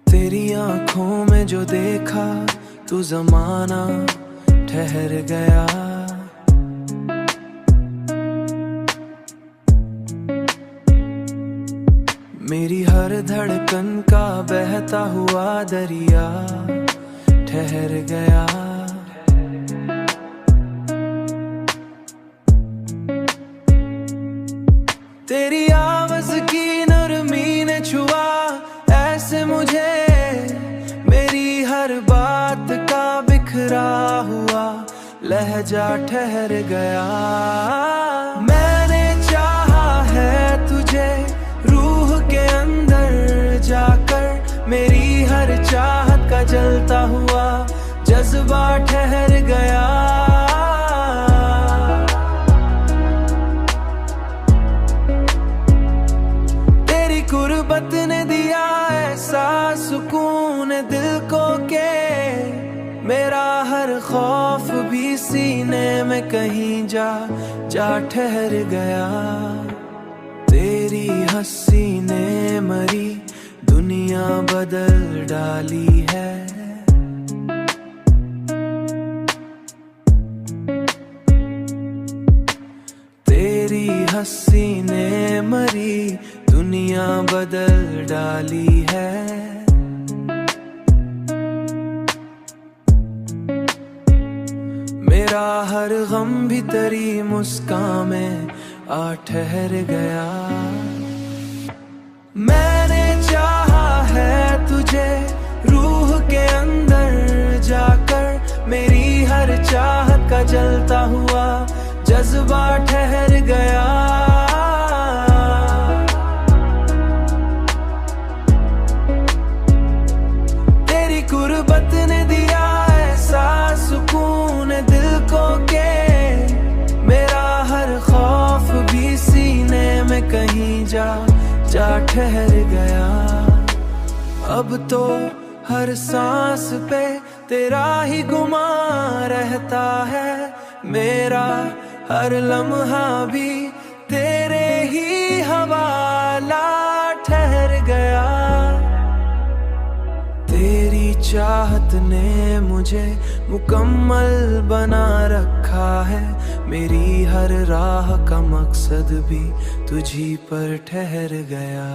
तेरी आंखों में जो देखा तू ज़माना ठहर गया। मेरी हर धड़कन का बहता हुआ दरिया ठहर गया। तेरी आवाज़ की नरमी ने छुआ ऐसे मुझे, मेरी हर बात का बिखरा हुआ लहजा ठहर गया। मैंने चाहा है तुझे रूह के अंदर जाकर, मेरी हर चाहत का जलता हुआ जज्बा ठहर गया। गुर्बत ने दिया ऐसा सुकून दिल को के, मेरा हर खौफ भी सीने में कहीं जा ठहर गया। तेरी हंसी ने मरी दुनिया बदल डाली है। तेरी हंसी ने मरी दुनिया बदल डाली है। मेरा हर गम भी तेरी मुस्कान में आ ठहर गया। मैंने चाहा है तुझे रूह के अंदर जाकर, मेरी हर चाहत का जलता हुआ जज्बा ठहर गया। गुर्बत ने दिया ऐसा सुकून दिल को के, मेरा हर खौफ भी सीने में कहीं जा ठहर गया। अब तो हर सांस पे तेरा ही गुमान रहता है, मेरा हर लम्हा भी तेरे ही हवाला ठहर गया। तेरी चाहत ने मुझे मुकम्मल बना रखा है, मेरी हर राह का मकसद भी तुझी पर ठहर गया।